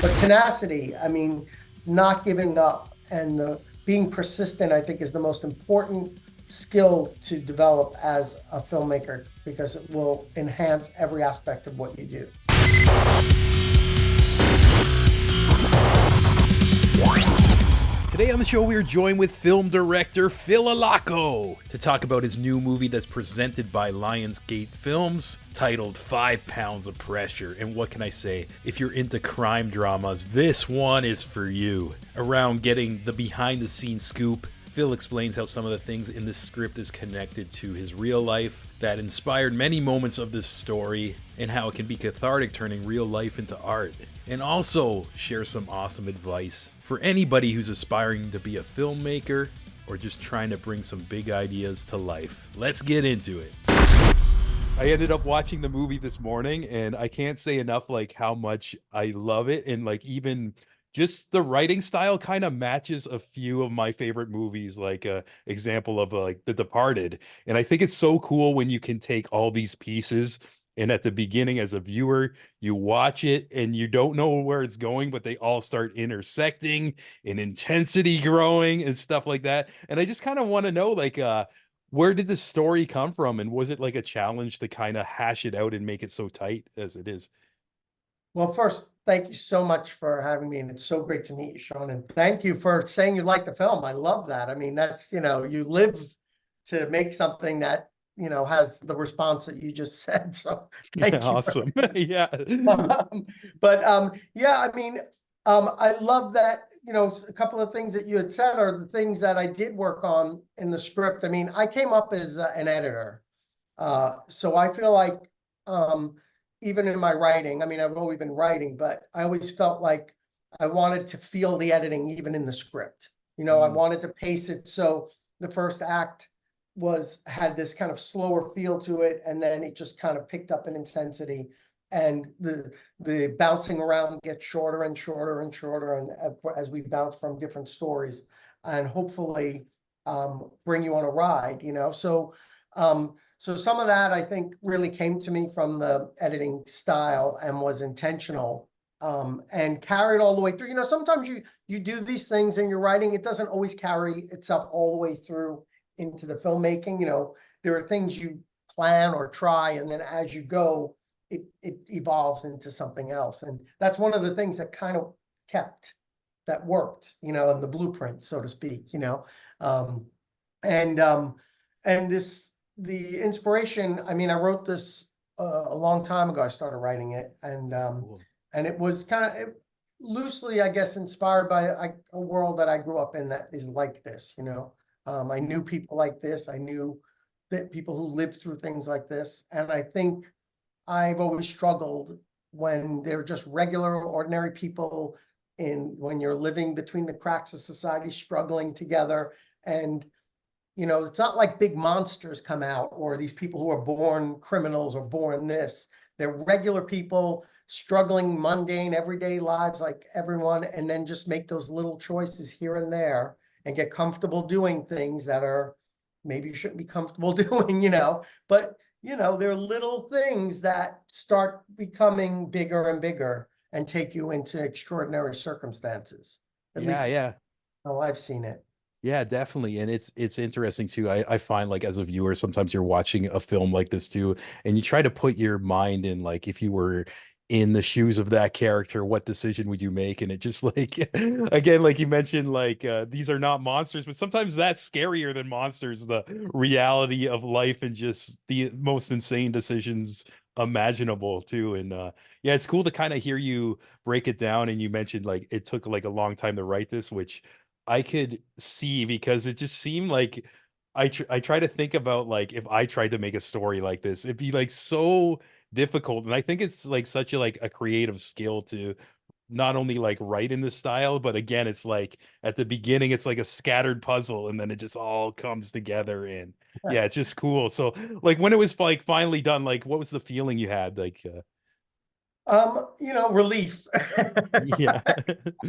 But tenacity, I mean, not giving up and the being persistent, I think, is the most important skill to develop as a filmmaker because it will enhance every aspect of what you do. Today on the show, we are joined with film director Phil Allocco to talk about his new movie that's presented by Lionsgate Films, titled 5 Pounds of Pressure. And what can I say? If you're into crime dramas, this one is for you. Around getting the behind-the-scenes scoop, Phil explains how some of the things in the script is connected to his real life that inspired many moments of this story, and how it can be cathartic turning real life into art. And also shares some awesome advice for anybody who's aspiring to be a filmmaker or just trying to bring some big ideas to life. Let's get into it. I ended up watching the movie this morning, and I can't say enough like how much I love it, and like even just the writing style kind of matches a few of my favorite movies, like example of like The Departed. And I think it's so cool when you can take all these pieces, and at the beginning as a viewer you watch it and you don't know where it's going, but they all start intersecting and intensity growing and stuff like that. And I just kind of want to know, like, where did the story come from, and was it like a challenge to kind of hash it out and make it so tight as it is? Well, first, thank you so much for having me, and it's so great to meet you, Sean. And thank you for saying you like the film. I love that. I mean, that's, you live to make something that, has the response that you just said. So thank you for Awesome. Yeah. yeah, I mean, I love that, a couple of things that you had said are the things that I did work on in the script. I mean, I came up as an editor. So I feel like, um, even in my writing, I mean, I've always been writing, but I always felt like I wanted to feel the editing even in the script. I Mm. wanted to pace it so the first act had this kind of slower feel to it, and then it just kind of picked up in intensity, and the bouncing around gets shorter and shorter and shorter, and as we bounce from different stories, and hopefully bring you on a ride. So some of that I think really came to me from the editing style and was intentional, and carried all the way through. Sometimes you do these things in your writing, it doesn't always carry itself all the way through into the filmmaking. There are things you plan or try, and then as you go, it evolves into something else. And that's one of the things that kind of that worked, in the blueprint, so to speak. Um, and and the inspiration, I mean, I wrote this a long time ago. I started writing it, Cool. and it was kind of loosely, I guess, inspired by a world that I grew up in that is like this. I knew people like this. I knew that people who lived through things like this, and I think I've always struggled when they're just regular, ordinary people when you're living between the cracks of society, struggling together. And it's not like big monsters come out, or these people who are born criminals or born this. They're regular people struggling mundane everyday lives like everyone, and then just make those little choices here and there and get comfortable doing things that are maybe you shouldn't be comfortable doing, but there are little things that start becoming bigger and bigger and take you into extraordinary circumstances. At Yeah, least yeah. how I've seen it. Yeah, definitely. And it's interesting too. I find like as a viewer, sometimes you're watching a film like this too, and you try to put your mind in, like, if you were in the shoes of that character, what decision would you make? And it just like again, like you mentioned, like these are not monsters, but sometimes that's scarier than monsters, the reality of life and just the most insane decisions imaginable too. And yeah, it's cool to kind of hear you break it down. And you mentioned like it took like a long time to write this, which I could see, because it just seemed like I try to think about like if I tried to make a story like this, it'd be like so difficult. And I think it's like such a like a creative skill to not only like write in this style, but again, it's like at the beginning it's like a scattered puzzle and then it just all comes together. And yeah, it's just cool. So like when it was like finally done, like what was the feeling you had? Like Relief. yeah.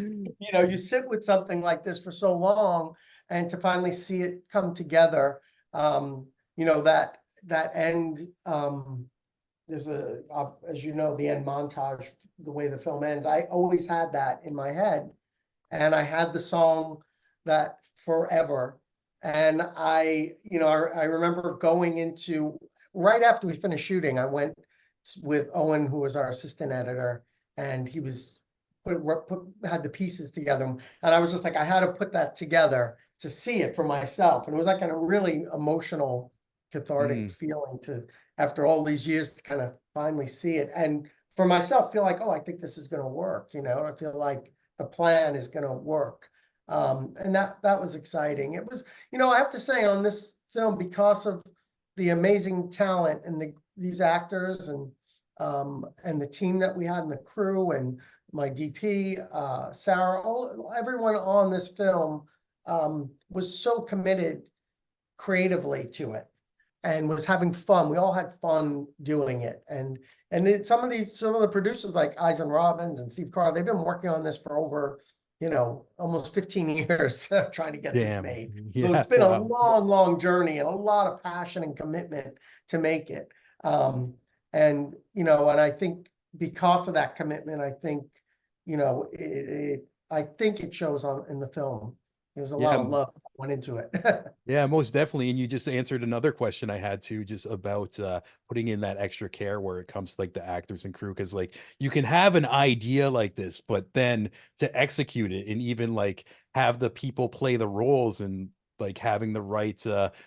You sit with something like this for so long, and to finally see it come together, that end, there's as you know, the end montage, the way the film ends, I always had that in my head. And I had the song that forever. And I remember going into, right after we finished shooting, I went with Owen, who was our assistant editor, and he was had the pieces together. And I was just like, I had to put that together to see it for myself. And it was like a really emotional, cathartic feeling to, after all these years, to kind of finally see it. And for myself, feel like, oh, I think this is going to work. I feel like the plan is going to work. And that was exciting. It was, I have to say, on this film, because of the amazing talent and these actors and the team that we had, and the crew, and my DP, Sarah, everyone on this film was so committed creatively to it and was having fun. We all had fun doing it. And some of the producers like Eisen Robbins and Steve Carl, they've been working on this for over, almost 15 years trying to get this Damn. made. So Yeah. it's been a Wow. long, long journey and a lot of passion and commitment to make it. And I think because of that commitment, I think, I think it shows in the film. There's a lot Yeah. of love that went into it. Yeah, most definitely. And you just answered another question I had too, just about putting in that extra care where it comes to like the actors and crew. Cause like you can have an idea like this, but then to execute it and even like have the people play the roles and like having the right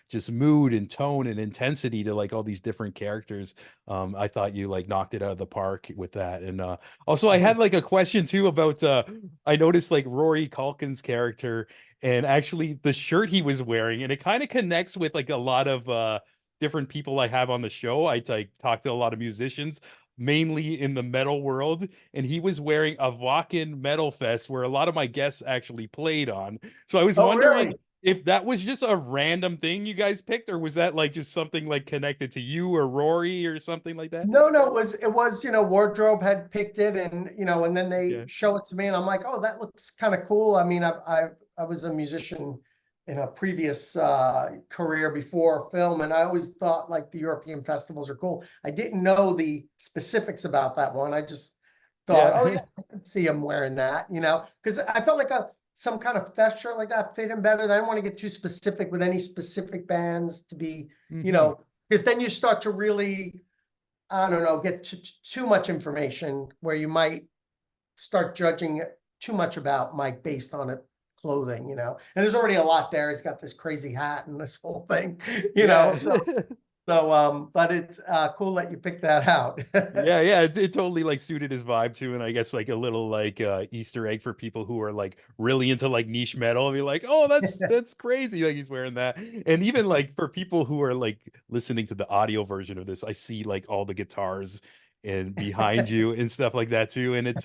just mood and tone and intensity to like all these different characters. I thought you like knocked it out of the park with that. And also I had like a question too about I noticed like Rory Culkin's character and actually the shirt he was wearing, and it kind of connects with like a lot of different people I have on the show. I talk to a lot of musicians, mainly in the metal world, and he was wearing a Wacken Metal Fest where a lot of my guests actually played on. So I was Oh, wondering really? if that was just a random thing you guys picked, or was that like just something like connected to you or Rory or something like that? No, it was, wardrobe had picked it, and and then they Yeah. show it to me and I'm like, oh, that looks kind of cool. I mean, I was a musician in a previous career before film, and I always thought like the European festivals are cool. I didn't know the specifics about that one. I just thought, oh Yeah. yeah, I could see him wearing that, because I felt like some kind of fest shirt like that fit him better. I didn't want to get too specific with any specific bands to be, Hmm. because then you start to really, I don't know, get too much information where you might start judging too much about Mike based on it clothing, and there's already a lot there. He's got this crazy hat and this whole thing, Yeah. but it's cool that you picked that out. Yeah, yeah, it totally like suited his vibe too, and I guess like a little like Easter egg for people who are like really into like niche metal. Be like, oh, that's crazy, like he's wearing that. And even like for people who are like listening to the audio version of this, I see like all the guitars and behind you and stuff like that too. And it's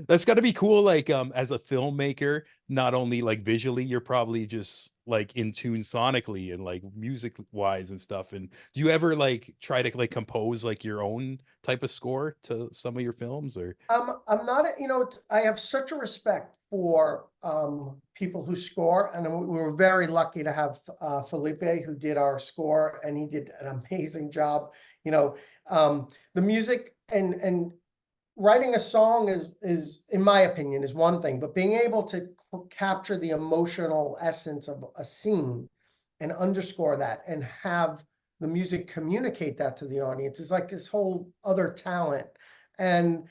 that's got to be cool. Like as a filmmaker, not only like visually, you're probably just like in tune sonically and like music wise and stuff. And do you ever like try to like compose like your own type of score to some of your films or I'm not, I have such a respect for people who score, and we were very lucky to have Felipe, who did our score, and he did an amazing job. The music and writing a song is, in my opinion, is one thing, but being able to capture the emotional essence of a scene and underscore that and have the music communicate that to the audience is like this whole other talent. And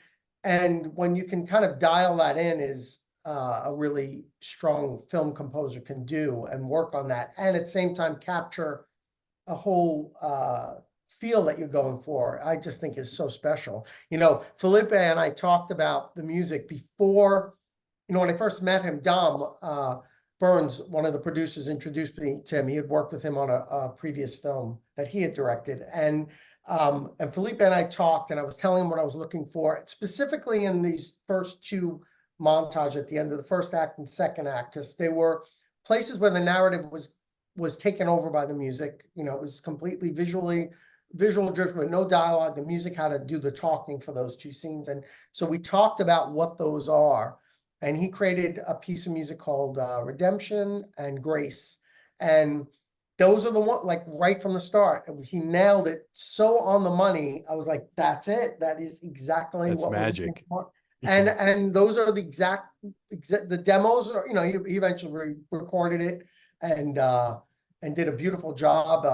when you can kind of dial that in is a really strong film composer can do and work on that, and at the same time capture a whole feel that you're going for, I just think is so special. Felipe and I talked about the music before, when I first met him. Dom Burns, one of the producers, introduced me to him. He had worked with him on a previous film that he had directed. And Felipe and I talked, and I was telling him what I was looking for, specifically in these first two montage at the end of the first act and second act, because they were places where the narrative was taken over by the music. It was completely visual driven with no dialogue. The music had to do the talking for those two scenes. And so we talked about what those are. And he created a piece of music called Redemption and Grace. And those are the one, like right from the start. He nailed it so on the money. I was like, that's it. That is exactly That's what we're looking magic. for. And those are the exact the demos are, he eventually recorded it and did a beautiful job.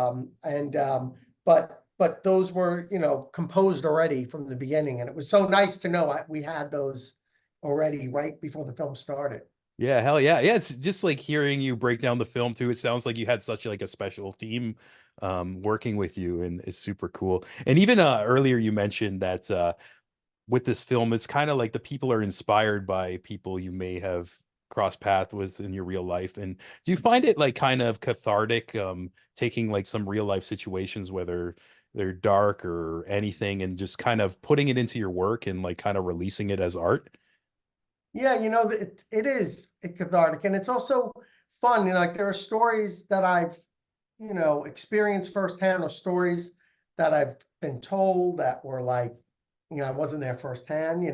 But those were, composed already from the beginning. And it was so nice to know we had those already right before the film started. Yeah, hell yeah. Yeah, it's just like hearing you break down the film too. It sounds like you had such like a special team working with you, and it's super cool. And even earlier you mentioned that with this film, it's kind of like the people are inspired by people you may have crossed paths with in your real life. And do you find it like kind of cathartic, taking like some real life situations, whether they're dark or anything, and just kind of putting it into your work and like kind of releasing it as art? Yeah, it is cathartic, and it's also fun. Like there are stories that I've, experienced firsthand, or stories that I've been told that were like, I wasn't there firsthand,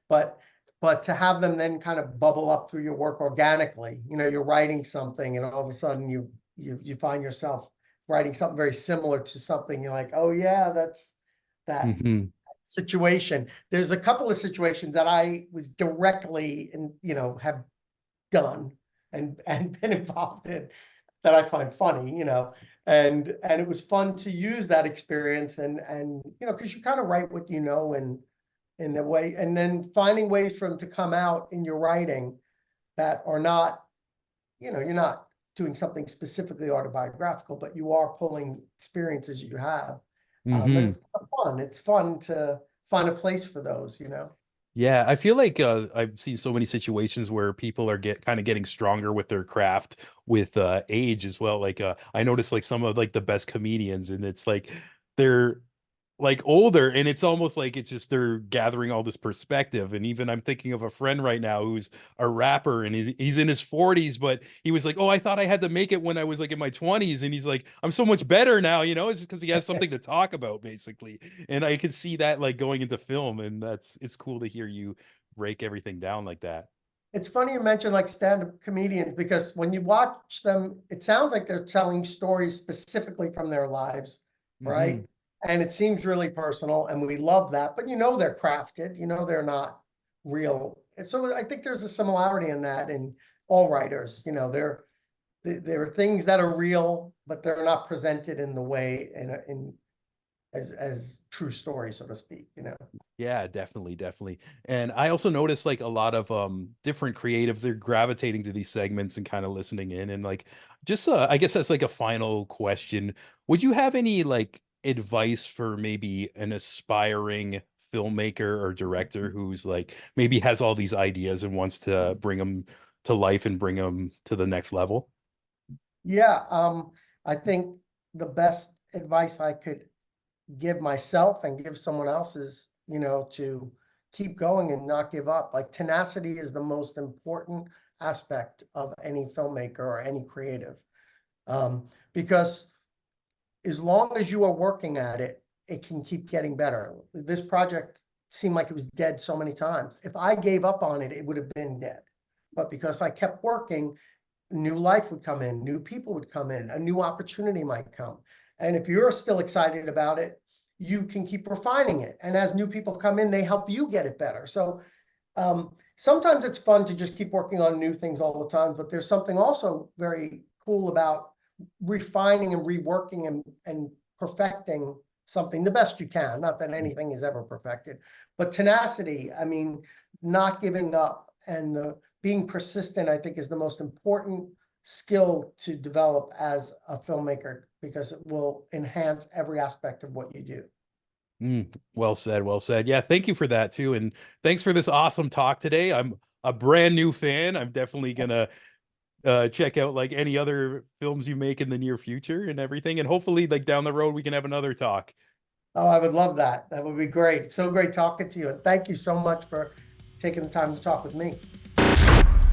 but to have them then kind of bubble up through your work organically. You're writing something, and all of a sudden you find yourself writing something very similar to something. You're like, oh yeah, that's that Hmm. situation. There's a couple of situations that I was directly and have done and been involved in that I find funny, and it was fun to use that experience and because you kind of write what and in a way, and then finding ways for them to come out in your writing that are not, you're not doing something specifically autobiographical, but you are pulling experiences you have. But Hmm. it's kind of fun. It's fun to find a place for those. Yeah, I feel like I've seen so many situations where people are getting stronger with their craft with age as well. Like I noticed like some of like the best comedians, and it's like they're like older, and it's almost like it's just they're gathering all this perspective. And even I'm thinking of a friend right now who's a rapper, and he's in his 40s, but he was like, oh, I thought I had to make it when I was like in my 20s, and he's like, I'm so much better now, it's just because he has something to talk about basically. And I could see that like going into film, and it's cool to hear you break everything down like that. It's funny you mentioned like stand-up comedians, because when you watch them, it sounds like they're telling stories specifically from their lives, Hmm. right? And it seems really personal, and we love that. But they're crafted, they're not real. And so I think there's a similarity in that in all writers. There are things that are real, but they're not presented in the way in as true stories, so to speak. Yeah, definitely, definitely. And I also noticed like a lot of different creatives, they're gravitating to these segments and kind of listening in. And like just I guess that's like a final question. Would you have any like advice for maybe an aspiring filmmaker or director who's like maybe has all these ideas and wants to bring them to life and bring them to the next level? Yeah, I think the best advice I could give myself and give someone else is, to keep going and not give up. Like tenacity is the most important aspect of any filmmaker or any creative. Because as long as you are working at it, it can keep getting better. This project seemed like it was dead so many times. If I gave up on it, it would have been dead. But because I kept working, new life would come in, new people would come in, a new opportunity might come. And if you're still excited about it, you can keep refining it. And as new people come in, they help you get it better. So sometimes it's fun to just keep working on new things all the time, but there's something also very cool about refining and reworking and perfecting something the best you can. Not that anything is ever perfected, but tenacity, I mean, not giving up and being persistent, I think, is the most important skill to develop as a filmmaker, because it will enhance every aspect of what you do. Well said, well said. Yeah, thank you for that too. And thanks for this awesome talk today. I'm a brand new fan. I'm definitely gonna check out like any other films you make in the near future and everything. And hopefully, like down the road, we can have another talk. Oh, I would love that. That would be great. So great talking to you. And thank you so much for taking the time to talk with me.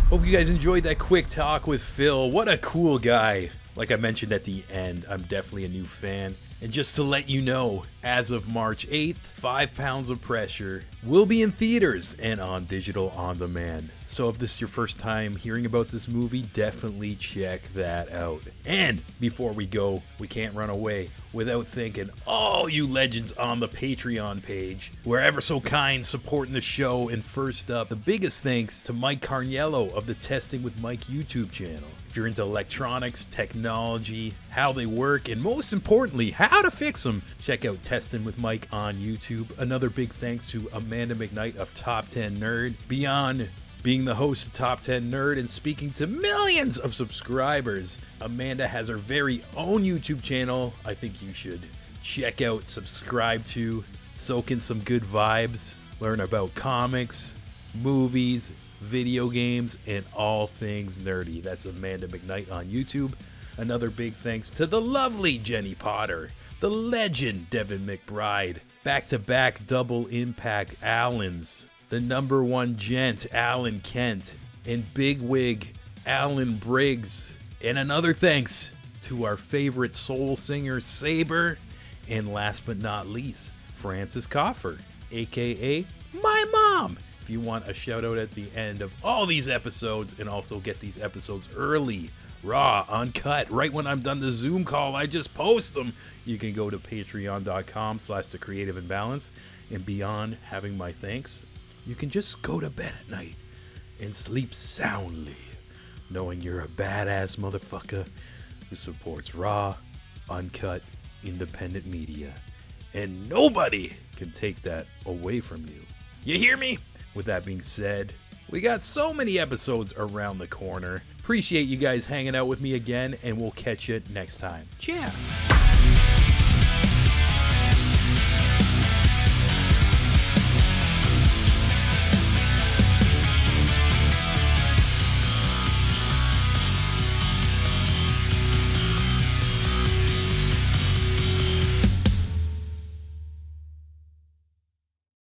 Hope you guys enjoyed that quick talk with Phil. What a cool guy. Like I mentioned at the end, I'm definitely a new fan. And just to let you know, as of March 8th, 5 Pounds of Pressure will be in theaters and on digital on demand. So if this is your first time hearing about this movie, definitely check that out. And before we go, we can't run away without thanking all you legends on the Patreon page, who are ever so kind supporting the show. And first up, the biggest thanks to Mike Carniello of the Testing with Mike YouTube channel. If you're into electronics, technology, how they work, and most importantly, how to fix them, check out Testing with Mike on YouTube. Another big thanks to Amanda McKnight of Top 10 Nerd. Beyond being the host of Top 10 Nerd and speaking to millions of subscribers, Amanda has her very own YouTube channel I think you should check out, subscribe to, soak in some good vibes, learn about comics, movies, video games, and all things nerdy. That's Amanda McKnight on YouTube. Another big thanks to the lovely Jenny Potter, the legend Devin McBride, back-to-back double impact Allens, the number one gent Alan Kent, and bigwig Alan Briggs. And another thanks to our favorite soul singer Saber, and last but not least, Francis Coffer, aka my mom. If you want a shout out at the end of all these episodes and also get these episodes early, raw, uncut, right when I'm done the Zoom call, I just post them, you can go to patreon.com/thecreativeimbalance. And beyond having my thanks, you can just go to bed at night and sleep soundly, knowing you're a badass motherfucker who supports raw, uncut, independent media. And nobody can take that away from you. You hear me? With that being said, we got so many episodes around the corner. Appreciate you guys hanging out with me again, and we'll catch you next time. Ciao.